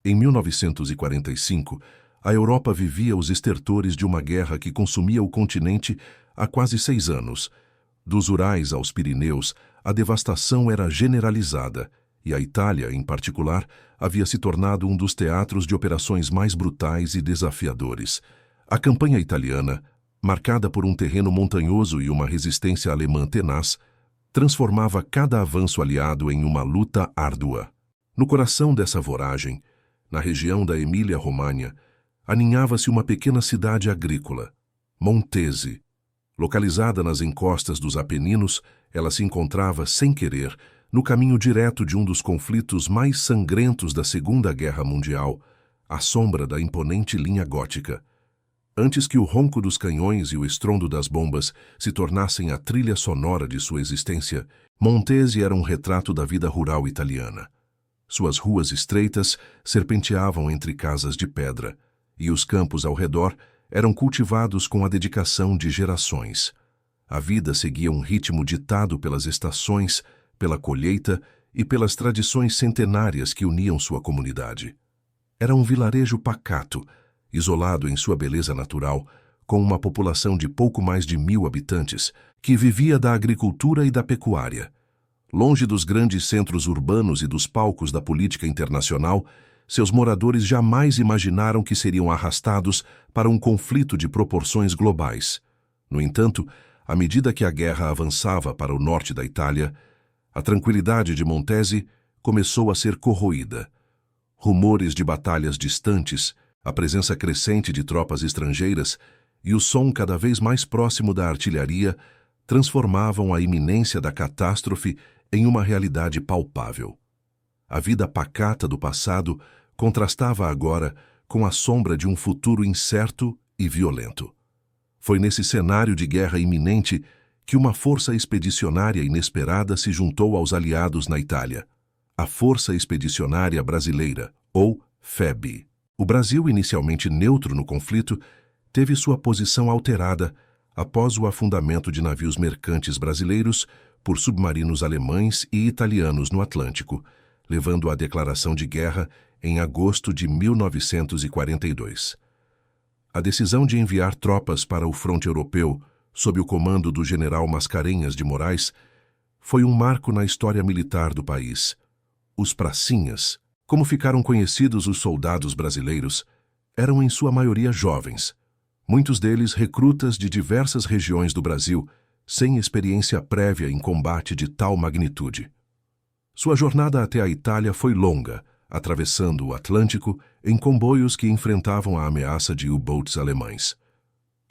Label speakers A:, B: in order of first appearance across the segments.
A: Em 1945, a Europa vivia os estertores de uma guerra que consumia o continente há quase 6 anos. Dos Urais aos Pirineus, a devastação era generalizada, e a Itália, em particular, havia se tornado um dos teatros de operações mais brutais e desafiadores. A campanha italiana, marcada por um terreno montanhoso e uma resistência alemã tenaz, transformava cada avanço aliado em uma luta árdua. No coração dessa voragem, na região da Emília-Romagna, aninhava-se uma pequena cidade agrícola, Montese. Localizada nas encostas dos Apeninos, ela se encontrava, sem querer, no caminho direto de um dos conflitos mais sangrentos da Segunda Guerra Mundial, à sombra da imponente linha gótica. Antes que o ronco dos canhões e o estrondo das bombas se tornassem a trilha sonora de sua existência, Montese era um retrato da vida rural italiana. Suas ruas estreitas serpenteavam entre casas de pedra, e os campos ao redor eram cultivados com a dedicação de gerações. A vida seguia um ritmo ditado pelas estações, pela colheita e pelas tradições centenárias que uniam sua comunidade. Era um vilarejo pacato, isolado em sua beleza natural, com uma população de pouco mais de 1.000 habitantes, que vivia da agricultura e da pecuária. Longe dos grandes centros urbanos e dos palcos da política internacional, seus moradores jamais imaginaram que seriam arrastados para um conflito de proporções globais. No entanto, à medida que a guerra avançava para o norte da Itália, a tranquilidade de Montese começou a ser corroída. Rumores de batalhas distantes, a presença crescente de tropas estrangeiras e o som cada vez mais próximo da artilharia transformavam a iminência da catástrofe em uma realidade palpável. A vida pacata do passado contrastava agora com a sombra de um futuro incerto e violento. Foi nesse cenário de guerra iminente que uma força expedicionária inesperada se juntou aos aliados na Itália, a Força Expedicionária Brasileira, ou FEB. O Brasil, inicialmente neutro no conflito, teve sua posição alterada após o afundamento de navios mercantes brasileiros por submarinos alemães e italianos no Atlântico, levando à declaração de guerra em agosto de 1942. A decisão de enviar tropas para o fronte europeu, sob o comando do general Mascarenhas de Moraes, foi um marco na história militar do país. Os pracinhas, como ficaram conhecidos os soldados brasileiros, eram em sua maioria jovens, muitos deles recrutas de diversas regiões do Brasil, sem experiência prévia em combate de tal magnitude. Sua jornada até a Itália foi longa, atravessando o Atlântico em comboios que enfrentavam a ameaça de U-boats alemães.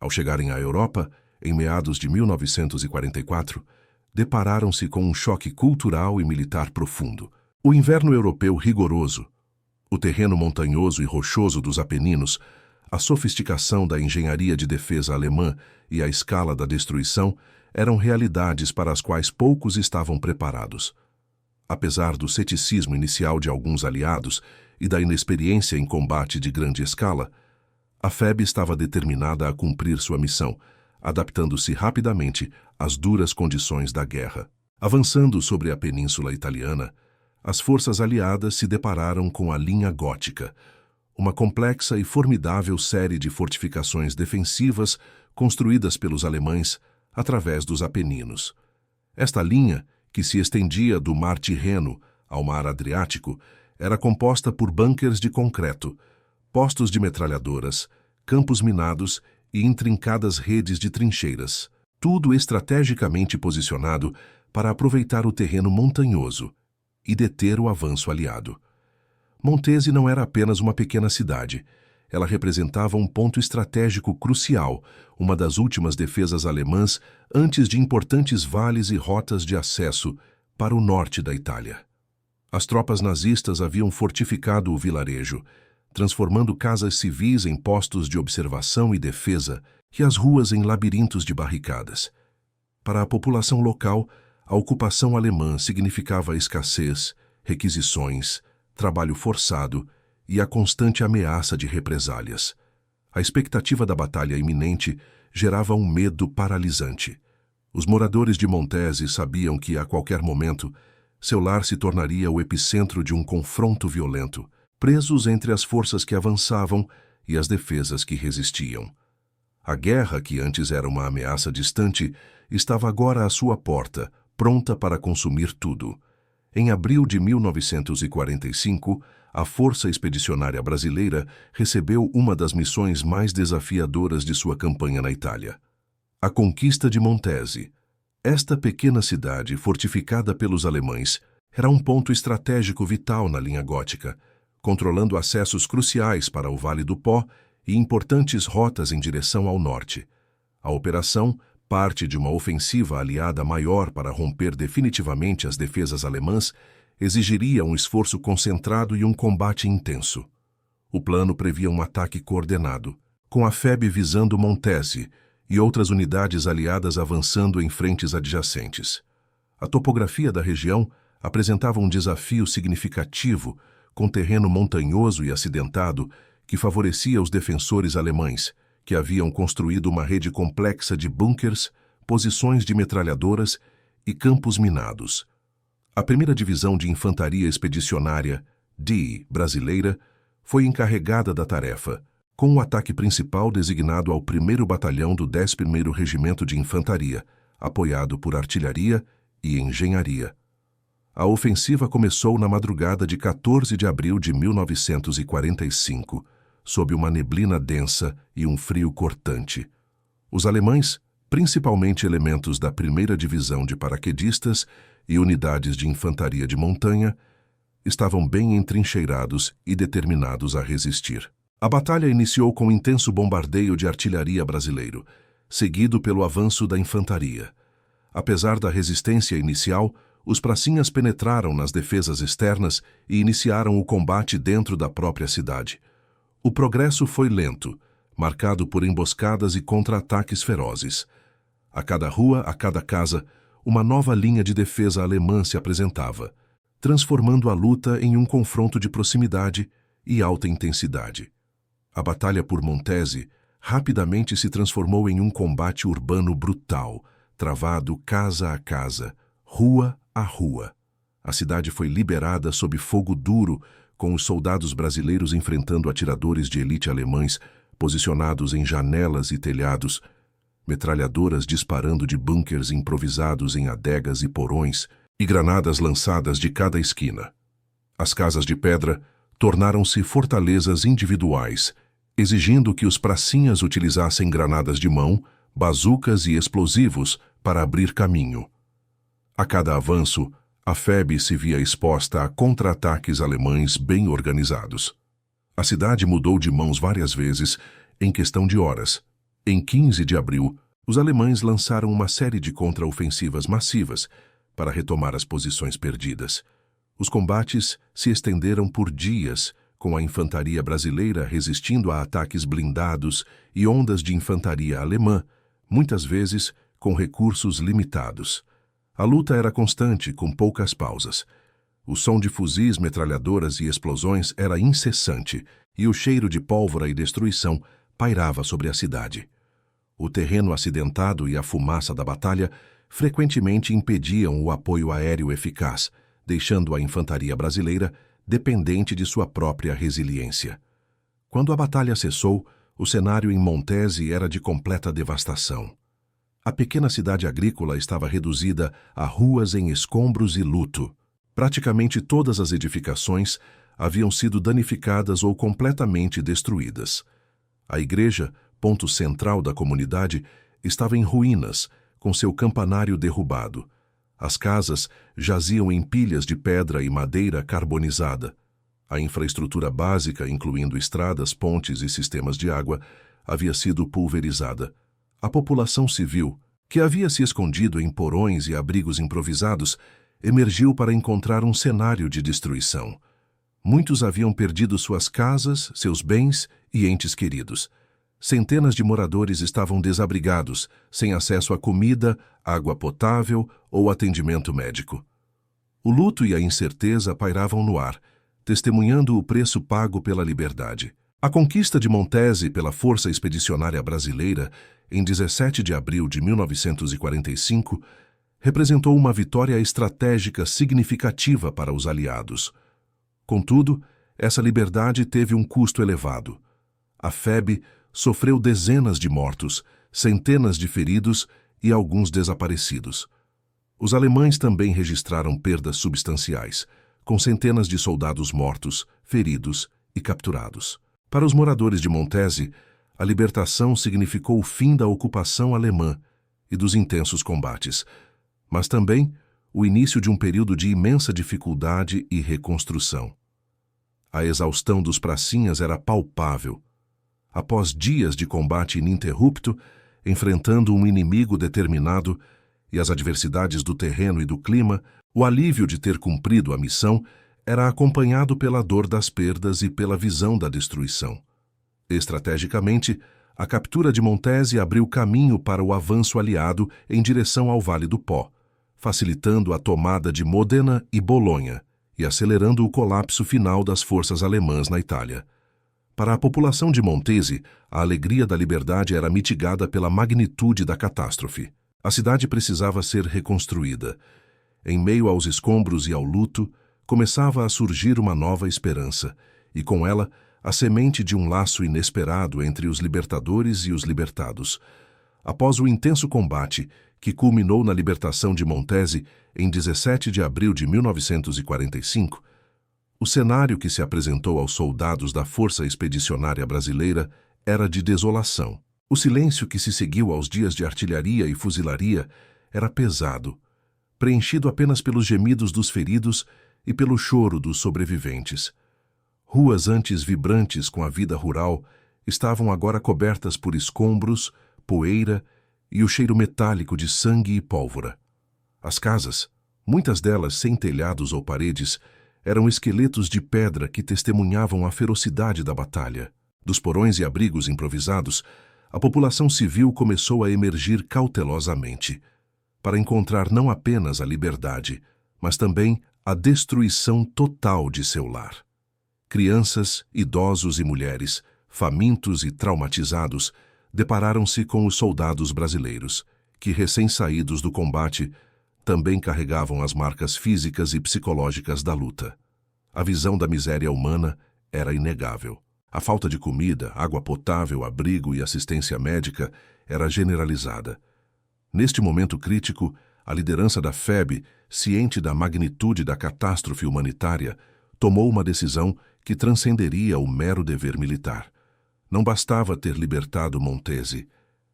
A: Ao chegarem à Europa, em meados de 1944, depararam-se com um choque cultural e militar profundo. O inverno europeu rigoroso, o terreno montanhoso e rochoso dos Apeninos, a sofisticação da engenharia de defesa alemã e a escala da destruição eram realidades para as quais poucos estavam preparados. Apesar do ceticismo inicial de alguns aliados e da inexperiência em combate de grande escala, a FEB estava determinada a cumprir sua missão, adaptando-se rapidamente às duras condições da guerra. Avançando sobre a península italiana, as forças aliadas se depararam com a linha gótica, uma complexa e formidável série de fortificações defensivas construídas pelos alemães através dos Apeninos. Esta linha, que se estendia do Mar Tirreno ao Mar Adriático, era composta por bunkers de concreto, postos de metralhadoras, campos minados e intrincadas redes de trincheiras, tudo estrategicamente posicionado para aproveitar o terreno montanhoso e deter o avanço aliado. Montese não era apenas uma pequena cidade. Ela representava um ponto estratégico crucial, uma das últimas defesas alemãs antes de importantes vales e rotas de acesso para o norte da Itália. As tropas nazistas haviam fortificado o vilarejo, transformando casas civis em postos de observação e defesa e as ruas em labirintos de barricadas. Para a população local, a ocupação alemã significava escassez, requisições, trabalho forçado e a constante ameaça de represálias. A expectativa da batalha iminente gerava um medo paralisante. Os moradores de Montese sabiam que, a qualquer momento, seu lar se tornaria o epicentro de um confronto violento. presos entre as forças que avançavam e as defesas que resistiam. A guerra, que antes era uma ameaça distante, estava agora à sua porta, pronta para consumir tudo. Em abril de 1945, a Força Expedicionária Brasileira recebeu uma das missões mais desafiadoras de sua campanha na Itália: a conquista de Montese. Esta pequena cidade, fortificada pelos alemães, era um ponto estratégico vital na linha gótica, controlando acessos cruciais para o Vale do Pó e importantes rotas em direção ao norte. A operação, parte de uma ofensiva aliada maior para romper definitivamente as defesas alemãs, exigiria um esforço concentrado e um combate intenso. O plano previa um ataque coordenado, com a FEB visando Montese e outras unidades aliadas avançando em frentes adjacentes. A topografia da região apresentava um desafio significativo, com terreno montanhoso e acidentado que favorecia os defensores alemães, que haviam construído uma rede complexa de bunkers, posições de metralhadoras e campos minados. A primeira divisão de infantaria expedicionária, DI, brasileira, foi encarregada da tarefa, com o ataque principal designado ao 1º Batalhão do 11º Regimento de Infantaria, apoiado por artilharia e engenharia. A ofensiva começou na madrugada de 14 de abril de 1945, sob uma neblina densa e um frio cortante. Os alemães, principalmente elementos da 1ª Divisão de Paraquedistas e unidades de infantaria de montanha, estavam bem entrincheirados e determinados a resistir. A batalha iniciou com intenso bombardeio de artilharia brasileiro, seguido pelo avanço da infantaria. Apesar da resistência inicial, os pracinhas penetraram nas defesas externas e iniciaram o combate dentro da própria cidade. O progresso foi lento, marcado por emboscadas e contra-ataques ferozes. A cada rua, a cada casa, uma nova linha de defesa alemã se apresentava, transformando a luta em um confronto de proximidade e alta intensidade. A batalha por Montese rapidamente se transformou em um combate urbano brutal, travado casa a casa, rua a rua. A cidade foi liberada sob fogo duro, com os soldados brasileiros enfrentando atiradores de elite alemães posicionados em janelas e telhados, metralhadoras disparando de bunkers improvisados em adegas e porões e granadas lançadas de cada esquina. As casas de pedra tornaram-se fortalezas individuais, exigindo que os pracinhas utilizassem granadas de mão, bazucas e explosivos para abrir caminho. A cada avanço, a FEB se via exposta a contra-ataques alemães bem organizados. A cidade mudou de mãos várias vezes, em questão de horas. Em 15 de abril, os alemães lançaram uma série de contra-ofensivas massivas para retomar as posições perdidas. Os combates se estenderam por dias, com a infantaria brasileira resistindo a ataques blindados e ondas de infantaria alemã, muitas vezes com recursos limitados. A luta era constante, com poucas pausas. O som de fuzis, metralhadoras e explosões era incessante, e o cheiro de pólvora e destruição pairava sobre a cidade. O terreno acidentado e a fumaça da batalha frequentemente impediam o apoio aéreo eficaz, deixando a infantaria brasileira dependente de sua própria resiliência. Quando a batalha cessou, o cenário em Montese era de completa devastação. A pequena cidade agrícola estava reduzida a ruas em escombros e luto. Praticamente todas as edificações haviam sido danificadas ou completamente destruídas. A igreja, ponto central da comunidade, estava em ruínas, com seu campanário derrubado. As casas jaziam em pilhas de pedra e madeira carbonizada. A infraestrutura básica, incluindo estradas, pontes e sistemas de água, havia sido pulverizada. A população civil, que havia se escondido em porões e abrigos improvisados, emergiu para encontrar um cenário de destruição. Muitos haviam perdido suas casas, seus bens e entes queridos. Centenas de moradores estavam desabrigados, sem acesso a comida, água potável ou atendimento médico. O luto e a incerteza pairavam no ar, testemunhando o preço pago pela liberdade. A conquista de Montese pela Força Expedicionária Brasileira, em 17 de abril de 1945, representou uma vitória estratégica significativa para os aliados. Contudo, Essa liberdade teve um custo elevado. A FEB sofreu dezenas de mortos, centenas de feridos e alguns desaparecidos. Os alemães também registraram perdas substanciais, com centenas de soldados mortos, feridos e capturados. Para os moradores de Montese, a libertação significou o fim da ocupação alemã e dos intensos combates, mas também o início de um período de imensa dificuldade e reconstrução. A exaustão dos pracinhas era palpável. Após dias de combate ininterrupto, enfrentando um inimigo determinado e as adversidades do terreno e do clima, o alívio de ter cumprido a missão era acompanhado pela dor das perdas e pela visão da destruição. Estrategicamente, a captura de Montese abriu caminho para o avanço aliado em direção ao Vale do Pó, facilitando a tomada de Modena e Bolonha e acelerando o colapso final das forças alemãs na Itália. Para a população de Montese, a alegria da liberdade era mitigada pela magnitude da catástrofe. A cidade precisava ser reconstruída. Em meio aos escombros e ao luto, começava a surgir uma nova esperança, e com ela, a semente de um laço inesperado entre os libertadores e os libertados. Após o intenso combate, que culminou na libertação de Montese em 17 de abril de 1945, o cenário que se apresentou aos soldados da Força Expedicionária Brasileira era de desolação. O silêncio que se seguiu aos dias de artilharia e fuzilaria era pesado, preenchido apenas pelos gemidos dos feridos e pelo choro dos sobreviventes. Ruas antes vibrantes com a vida rural estavam agora cobertas por escombros, poeira e o cheiro metálico de sangue e pólvora. As casas, muitas delas sem telhados ou paredes, eram esqueletos de pedra que testemunhavam a ferocidade da batalha. Dos porões e abrigos improvisados, a população civil começou a emergir cautelosamente, para encontrar não apenas a liberdade, mas também a destruição total de seu lar. Crianças, idosos e mulheres, famintos e traumatizados, depararam-se com os soldados brasileiros, que, recém-saídos do combate, também carregavam as marcas físicas e psicológicas da luta. A visão da miséria humana era inegável. A falta de comida, água potável, abrigo e assistência médica era generalizada. Neste momento crítico, a liderança da FEB, ciente da magnitude da catástrofe humanitária, tomou uma decisão que transcenderia o mero dever militar. Não bastava ter libertado Montese.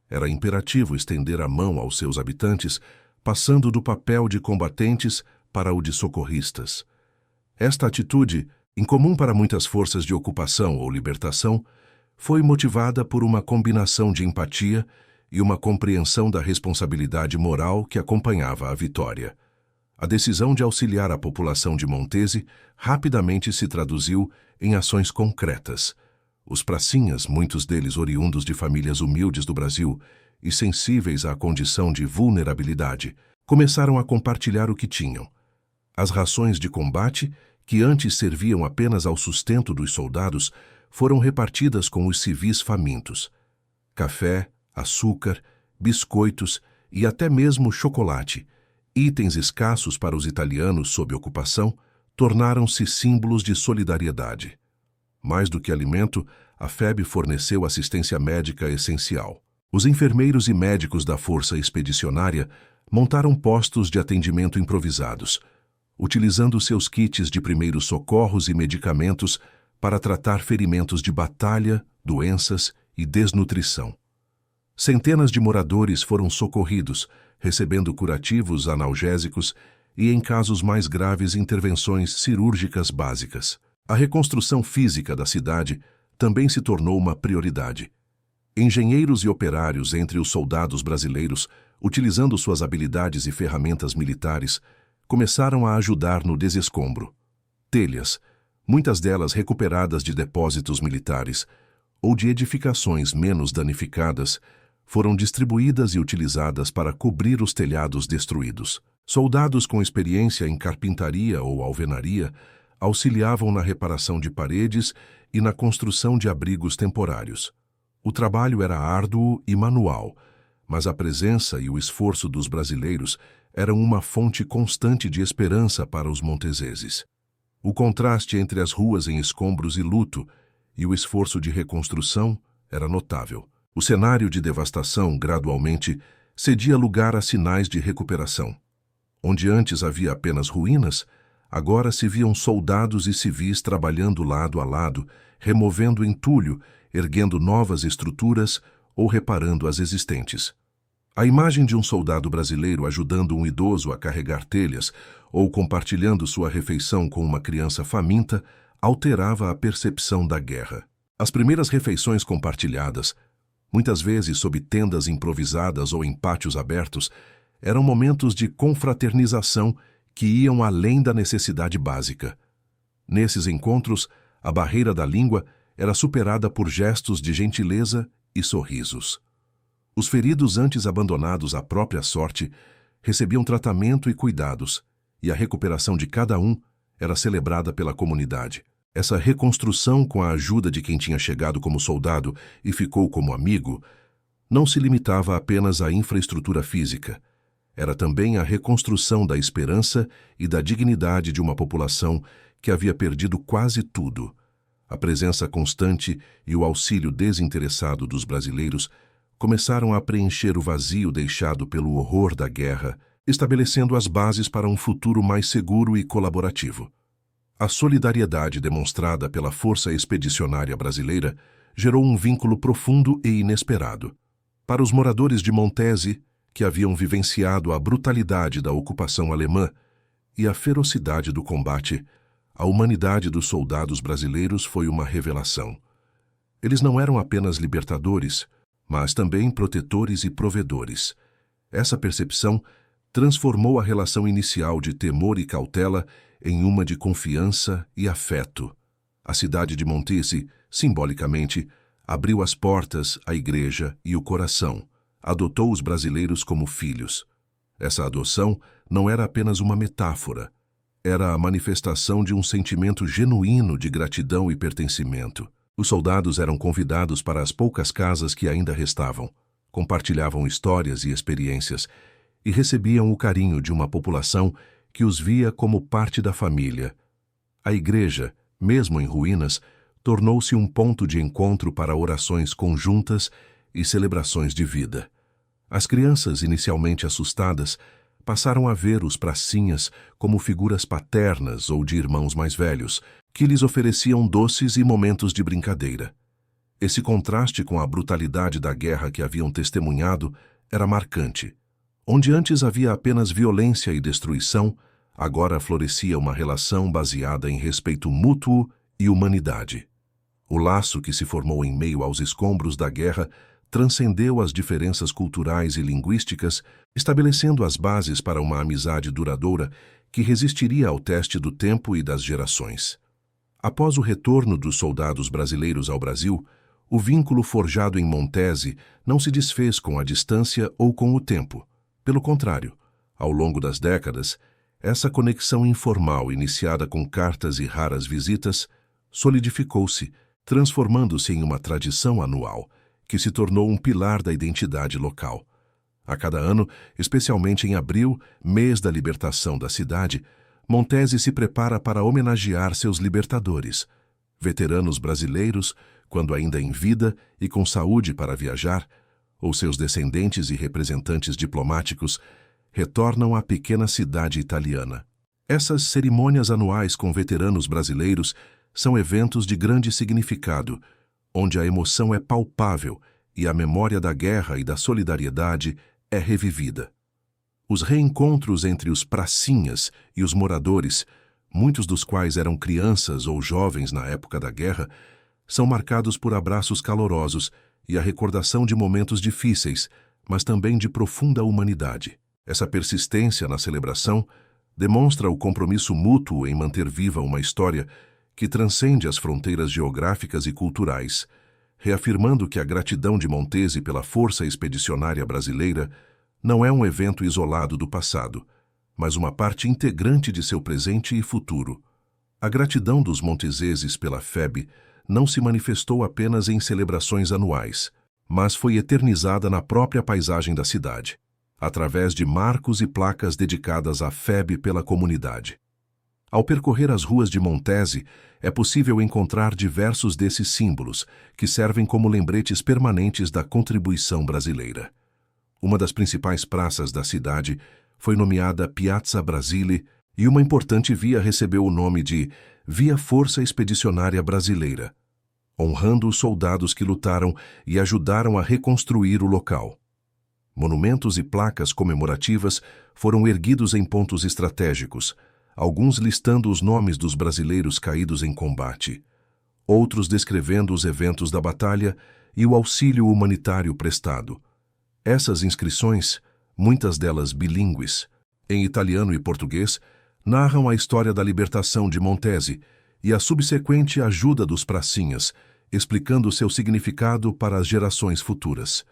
A: Era imperativo estender a mão aos seus habitantes, passando do papel de combatentes para o de socorristas. Esta atitude, incomum para muitas forças de ocupação ou libertação, foi motivada por uma combinação de empatia e uma compreensão da responsabilidade moral que acompanhava a vitória. A decisão de auxiliar a população de Montese rapidamente se traduziu em ações concretas. Os pracinhas, muitos deles oriundos de famílias humildes do Brasil e sensíveis à condição de vulnerabilidade, começaram a compartilhar o que tinham. As rações de combate, que antes serviam apenas ao sustento dos soldados, foram repartidas com os civis famintos. Café, açúcar, biscoitos e até mesmo chocolate, itens escassos para os italianos sob ocupação, tornaram-se símbolos de solidariedade. Mais do que alimento, a FEB forneceu assistência médica essencial. Os enfermeiros e médicos da Força Expedicionária montaram postos de atendimento improvisados, utilizando seus kits de primeiros socorros e medicamentos para tratar ferimentos de batalha, doenças e desnutrição. Centenas de moradores foram socorridos, recebendo curativos analgésicos e, em casos mais graves, intervenções cirúrgicas básicas. A reconstrução física da cidade também se tornou uma prioridade. Engenheiros e operários entre os soldados brasileiros, utilizando suas habilidades e ferramentas militares, começaram a ajudar no desescombro. Telhas, muitas delas recuperadas de depósitos militares ou de edificações menos danificadas, foram distribuídas e utilizadas para cobrir os telhados destruídos. Soldados com experiência em carpintaria ou alvenaria auxiliavam na reparação de paredes e na construção de abrigos temporários. O trabalho era árduo e manual, mas a presença e o esforço dos brasileiros eram uma fonte constante de esperança para os monteseses. O contraste entre as ruas em escombros e luto e o esforço de reconstrução era notável. O cenário de devastação, gradualmente, cedia lugar a sinais de recuperação. Onde antes havia apenas ruínas, agora se viam soldados e civis trabalhando lado a lado, removendo entulho, erguendo novas estruturas ou reparando as existentes. A imagem de um soldado brasileiro ajudando um idoso a carregar telhas ou compartilhando sua refeição com uma criança faminta alterava a percepção da guerra. As primeiras refeições compartilhadas, muitas vezes sob tendas improvisadas ou em pátios abertos, eram momentos de confraternização que iam além da necessidade básica. Nesses encontros, a barreira da língua era superada por gestos de gentileza e sorrisos. Os feridos antes abandonados à própria sorte recebiam tratamento e cuidados, e a recuperação de cada um era celebrada pela comunidade. Essa reconstrução, com a ajuda de quem tinha chegado como soldado e ficou como amigo, não se limitava apenas à infraestrutura física. Era também a reconstrução da esperança e da dignidade de uma população que havia perdido quase tudo. A presença constante e o auxílio desinteressado dos brasileiros começaram a preencher o vazio deixado pelo horror da guerra, estabelecendo as bases para um futuro mais seguro e colaborativo. A solidariedade demonstrada pela Força Expedicionária Brasileira gerou um vínculo profundo e inesperado. Para os moradores de Montese, que haviam vivenciado a brutalidade da ocupação alemã e a ferocidade do combate, a humanidade dos soldados brasileiros foi uma revelação. Eles não eram apenas libertadores, mas também protetores e provedores. Essa percepção transformou a relação inicial de temor e cautela em uma de confiança e afeto. A cidade de Montese, simbolicamente, abriu as portas, a igreja e o coração, adotou os brasileiros como filhos. Essa adoção não era apenas uma metáfora, era a manifestação de um sentimento genuíno de gratidão e pertencimento. Os soldados eram convidados para as poucas casas que ainda restavam, compartilhavam histórias e experiências e recebiam o carinho de uma população que os via como parte da família. A igreja, mesmo em ruínas, tornou-se um ponto de encontro para orações conjuntas e celebrações de vida. As crianças, inicialmente assustadas, passaram a ver os pracinhas como figuras paternas ou de irmãos mais velhos, que lhes ofereciam doces e momentos de brincadeira. Esse contraste com a brutalidade da guerra que haviam testemunhado era marcante. Onde antes havia apenas violência e destruição, agora florescia uma relação baseada em respeito mútuo e humanidade. O laço que se formou em meio aos escombros da guerra transcendeu as diferenças culturais e linguísticas, estabelecendo as bases para uma amizade duradoura que resistiria ao teste do tempo e das gerações. Após o retorno dos soldados brasileiros ao Brasil, o vínculo forjado em Montese não se desfez com a distância ou com o tempo. Pelo contrário, ao longo das décadas, essa conexão informal, iniciada com cartas e raras visitas, solidificou-se, transformando-se em uma tradição anual, que se tornou um pilar da identidade local. A cada ano, especialmente em abril, mês da libertação da cidade, Montese se prepara para homenagear seus libertadores, veteranos brasileiros, quando ainda em vida e com saúde para viajar, ou seus descendentes e representantes diplomáticos, retornam à pequena cidade italiana. Essas cerimônias anuais com veteranos brasileiros são eventos de grande significado, onde a emoção é palpável e a memória da guerra e da solidariedade é revivida. Os reencontros entre os pracinhas e os moradores, muitos dos quais eram crianças ou jovens na época da guerra, são marcados por abraços calorosos e a recordação de momentos difíceis, mas também de profunda humanidade. Essa persistência na celebração demonstra o compromisso mútuo em manter viva uma história que transcende as fronteiras geográficas e culturais, reafirmando que a gratidão de Montese pela Força Expedicionária Brasileira não é um evento isolado do passado, mas uma parte integrante de seu presente e futuro. A gratidão dos monteseses pela FEB não se manifestou apenas em celebrações anuais, mas foi eternizada na própria paisagem da cidade, através de marcos e placas dedicadas à FEB pela comunidade. Ao percorrer as ruas de Montese, é possível encontrar diversos desses símbolos, que servem como lembretes permanentes da contribuição brasileira. Uma das principais praças da cidade foi nomeada Piazza Brasile e uma importante via recebeu o nome de Via Força Expedicionária Brasileira, honrando os soldados que lutaram e ajudaram a reconstruir o local. Monumentos e placas comemorativas foram erguidos em pontos estratégicos, alguns listando os nomes dos brasileiros caídos em combate, outros descrevendo os eventos da batalha e o auxílio humanitário prestado. Essas inscrições, muitas delas bilíngues, em italiano e português, narram a história da libertação de Montese e a subsequente ajuda dos pracinhas, explicando seu significado para as gerações futuras.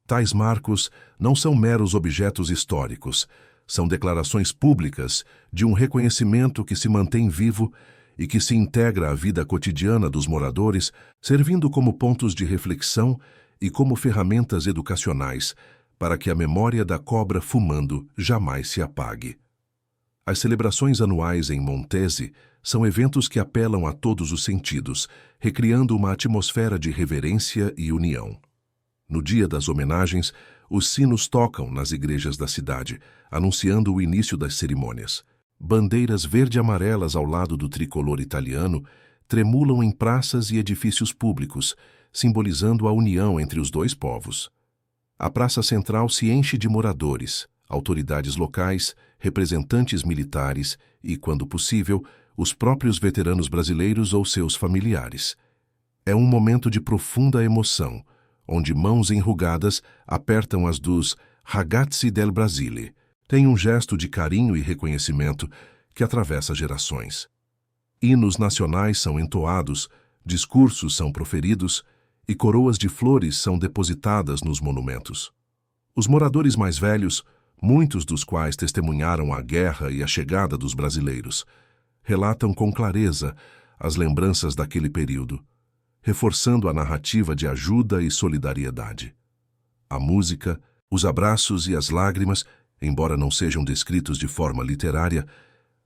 A: Tais marcos não são meros objetos históricos, são declarações públicas de um reconhecimento que se mantém vivo e que se integra à vida cotidiana dos moradores, servindo como pontos de reflexão e como ferramentas educacionais para que a memória da cobra fumando jamais se apague. As celebrações anuais em Montese são eventos que apelam a todos os sentidos, recriando uma atmosfera de reverência e união. No dia das homenagens, os sinos tocam nas igrejas da cidade, anunciando o início das cerimônias. Bandeiras verde-amarelas ao lado do tricolor italiano tremulam em praças e edifícios públicos, simbolizando a união entre os dois povos. A praça central se enche de moradores, autoridades locais, representantes militares e, quando possível, os próprios veteranos brasileiros ou seus familiares. É um momento de profunda emoção, onde mãos enrugadas apertam as dos Ragazzi del Brasile. Tem um gesto de carinho e reconhecimento que atravessa gerações. Hinos nacionais são entoados, discursos são proferidos e coroas de flores são depositadas nos monumentos. Os moradores mais velhos, muitos dos quais testemunharam a guerra e a chegada dos brasileiros, relatam com clareza as lembranças daquele período, reforçando a narrativa de ajuda e solidariedade. A música, os abraços e as lágrimas, embora não sejam descritos de forma literária,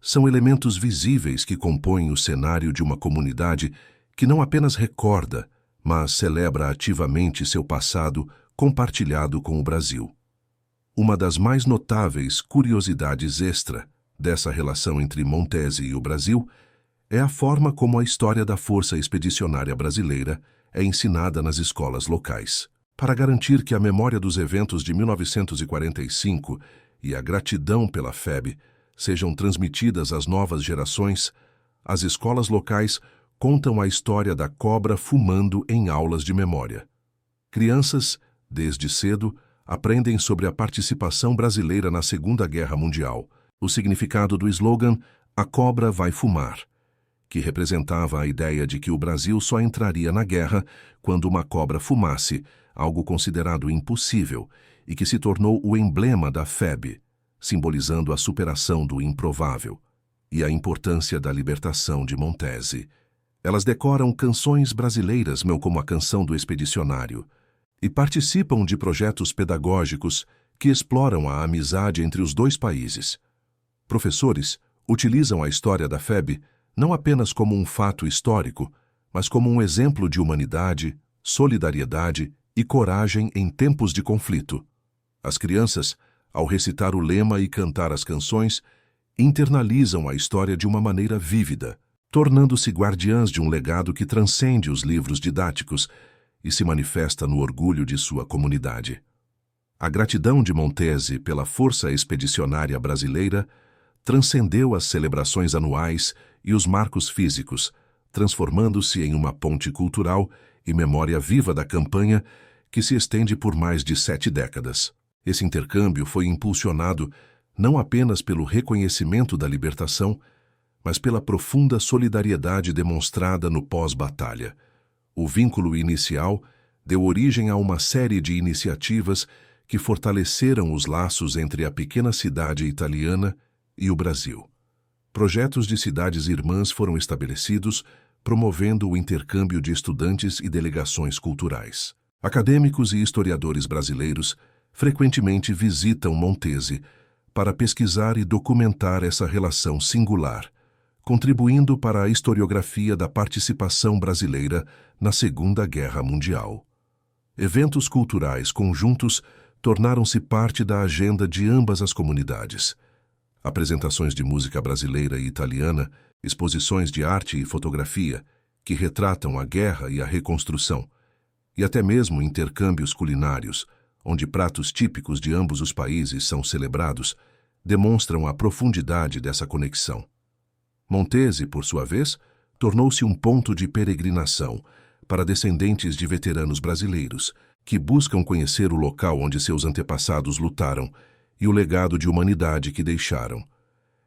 A: são elementos visíveis que compõem o cenário de uma comunidade que não apenas recorda, mas celebra ativamente seu passado compartilhado com o Brasil. Uma das mais notáveis curiosidades extra dessa relação entre Montese e o Brasil é a forma como a história da Força Expedicionária Brasileira é ensinada nas escolas locais. Para garantir que a memória dos eventos de 1945 e a gratidão pela FEB sejam transmitidas às novas gerações, as escolas locais contam a história da cobra fumando em aulas de memória. Crianças, desde cedo, aprendem sobre a participação brasileira na Segunda Guerra Mundial, o significado do slogan "A cobra vai fumar", que representava a ideia de que o Brasil só entraria na guerra quando uma cobra fumasse, algo considerado impossível, e que se tornou o emblema da FEB, simbolizando a superação do improvável e a importância da libertação de Montese. Elas decoram canções brasileiras, como a Canção do Expedicionário, e participam de projetos pedagógicos que exploram a amizade entre os dois países. Professores utilizam a história da FEB não apenas como um fato histórico, mas como um exemplo de humanidade, solidariedade e coragem em tempos de conflito. As crianças, ao recitar o lema e cantar as canções, internalizam a história de uma maneira vívida, tornando-se guardiãs de um legado que transcende os livros didáticos e se manifesta no orgulho de sua comunidade. A gratidão de Montese pela Força Expedicionária Brasileira transcendeu as celebrações anuais e os marcos físicos, transformando-se em uma ponte cultural e memória viva da campanha que se estende por mais de 7 décadas. Esse intercâmbio foi impulsionado não apenas pelo reconhecimento da libertação, mas pela profunda solidariedade demonstrada no pós-batalha. O vínculo inicial deu origem a uma série de iniciativas que fortaleceram os laços entre a pequena cidade italiana e o Brasil. Projetos de cidades irmãs foram estabelecidos, promovendo o intercâmbio de estudantes e delegações culturais. Acadêmicos e historiadores brasileiros frequentemente visitam Montese para pesquisar e documentar essa relação singular, contribuindo para a historiografia da participação brasileira na Segunda Guerra Mundial. Eventos culturais conjuntos tornaram-se parte da agenda de ambas as comunidades. Apresentações de música brasileira e italiana, exposições de arte e fotografia, que retratam a guerra e a reconstrução, e até mesmo intercâmbios culinários, onde pratos típicos de ambos os países são celebrados, demonstram a profundidade dessa conexão. Montese, por sua vez, tornou-se um ponto de peregrinação para descendentes de veteranos brasileiros, que buscam conhecer o local onde seus antepassados lutaram e o legado de humanidade que deixaram.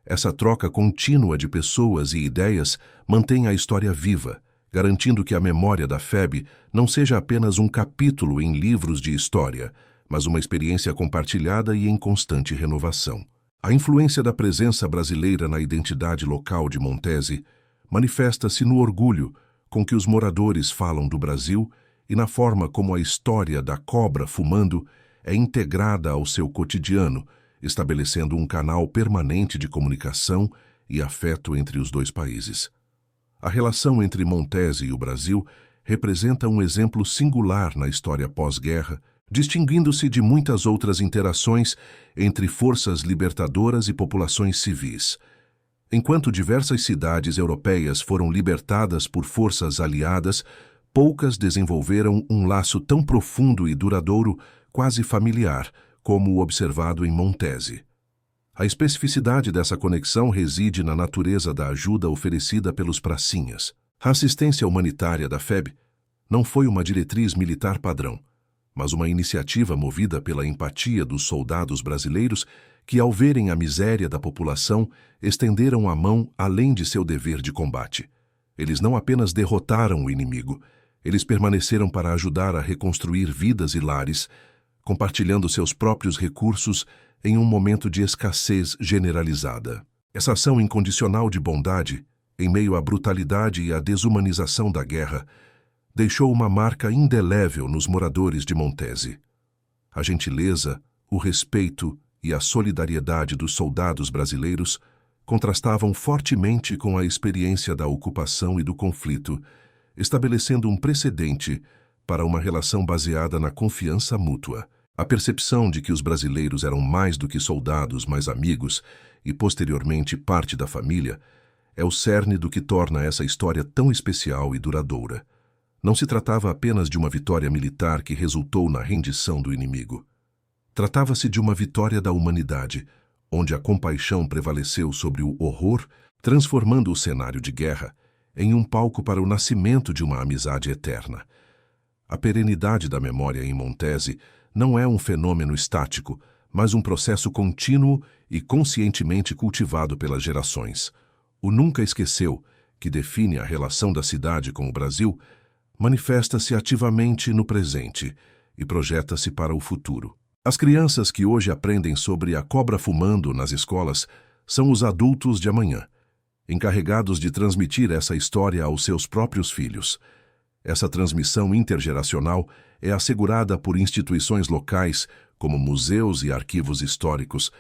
A: Essa troca contínua de pessoas e ideias mantém a história viva, garantindo que a memória da FEB não seja apenas um capítulo em livros de história, mas uma experiência compartilhada e em constante renovação. A influência da presença brasileira na identidade local de Montese manifesta-se no orgulho com que os moradores falam do Brasil e na forma como a história da cobra fumando é integrada ao seu cotidiano, estabelecendo um canal permanente de comunicação e afeto entre os dois países. A relação entre Montese e o Brasil representa um exemplo singular na história pós-guerra, distinguindo-se de muitas outras interações entre forças libertadoras e populações civis. Enquanto diversas cidades europeias foram libertadas por forças aliadas, poucas desenvolveram um laço tão profundo e duradouro, quase familiar, como o observado em Montese. A especificidade dessa conexão reside na natureza da ajuda oferecida pelos pracinhas. A assistência humanitária da FEB não foi uma diretriz militar padrão, mas uma iniciativa movida pela empatia dos soldados brasileiros que, ao verem a miséria da população, estenderam a mão além de seu dever de combate. Eles não apenas derrotaram o inimigo, eles permaneceram para ajudar a reconstruir vidas e lares, compartilhando seus próprios recursos em um momento de escassez generalizada. Essa ação incondicional de bondade, em meio à brutalidade e à desumanização da guerra, deixou uma marca indelével nos moradores de Montese. A gentileza, o respeito e a solidariedade dos soldados brasileiros contrastavam fortemente com a experiência da ocupação e do conflito, estabelecendo um precedente para uma relação baseada na confiança mútua. A percepção de que os brasileiros eram mais do que soldados, mas amigos e, posteriormente, parte da família, é o cerne do que torna essa história tão especial e duradoura. Não se tratava apenas de uma vitória militar que resultou na rendição do inimigo. Tratava-se de uma vitória da humanidade, onde a compaixão prevaleceu sobre o horror, transformando o cenário de guerra em um palco para o nascimento de uma amizade eterna. A perenidade da memória em Montese não é um fenômeno estático, mas um processo contínuo e conscientemente cultivado pelas gerações. O nunca esqueceu, que define a relação da cidade com o Brasil, manifesta-se ativamente no presente e projeta-se para o futuro. As crianças que hoje aprendem sobre a cobra fumando nas escolas são os adultos de amanhã, encarregados de transmitir essa história aos seus próprios filhos. Essa transmissão intergeracional é assegurada por instituições locais, como museus e arquivos históricos,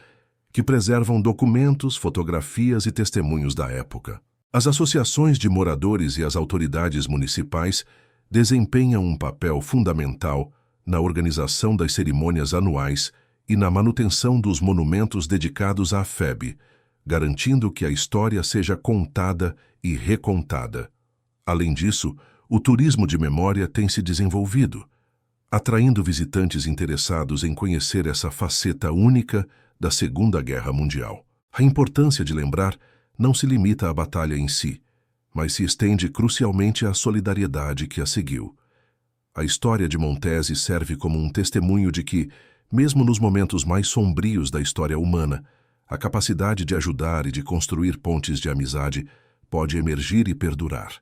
A: que preservam documentos, fotografias e testemunhos da época. As associações de moradores e as autoridades municipais desempenham um papel fundamental na organização das cerimônias anuais e na manutenção dos monumentos dedicados à FEB, garantindo que a história seja contada e recontada. Além disso, o turismo de memória tem se desenvolvido, atraindo visitantes interessados em conhecer essa faceta única da Segunda Guerra Mundial. A importância de lembrar não se limita à batalha em si, mas se estende crucialmente à solidariedade que a seguiu. A história de Montese serve como um testemunho de que, mesmo nos momentos mais sombrios da história humana, a capacidade de ajudar e de construir pontes de amizade pode emergir e perdurar.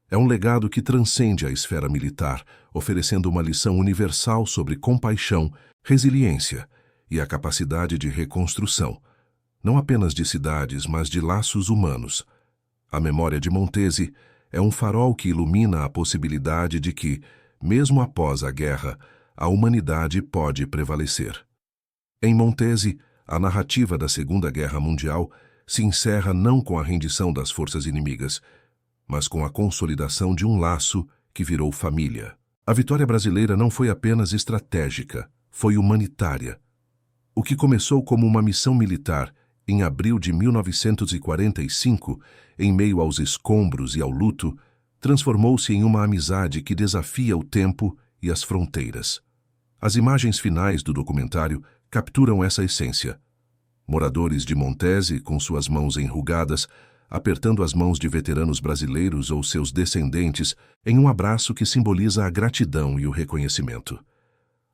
A: É um legado que transcende a esfera militar, oferecendo uma lição universal sobre compaixão, resiliência e a capacidade de reconstrução, não apenas de cidades, mas de laços humanos. A memória de Montese é um farol que ilumina a possibilidade de que, mesmo após a guerra, a humanidade pode prevalecer. Em Montese, a narrativa da Segunda Guerra Mundial se encerra não com a rendição das forças inimigas, mas com a consolidação de um laço que virou família. A vitória brasileira não foi apenas estratégica, foi humanitária. O que começou como uma missão militar em abril de 1945, em meio aos escombros e ao luto, transformou-se em uma amizade que desafia o tempo e as fronteiras. As imagens finais do documentário capturam essa essência. Moradores de Montese, com suas mãos enrugadas, apertando as mãos de veteranos brasileiros ou seus descendentes em um abraço que simboliza a gratidão e o reconhecimento.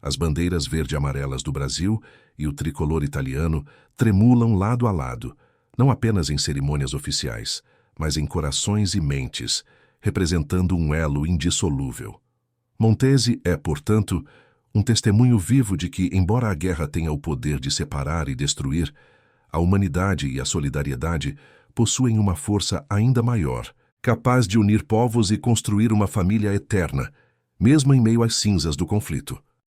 A: As bandeiras verde e amarelas do Brasil e o tricolor italiano tremulam lado a lado, não apenas em cerimônias oficiais, mas em corações e mentes, representando um elo indissolúvel. Montese é, portanto, um testemunho vivo de que, embora a guerra tenha o poder de separar e destruir, a humanidade e a solidariedade possuem uma força ainda maior, capaz de unir povos e construir uma família eterna, mesmo em meio às cinzas do conflito.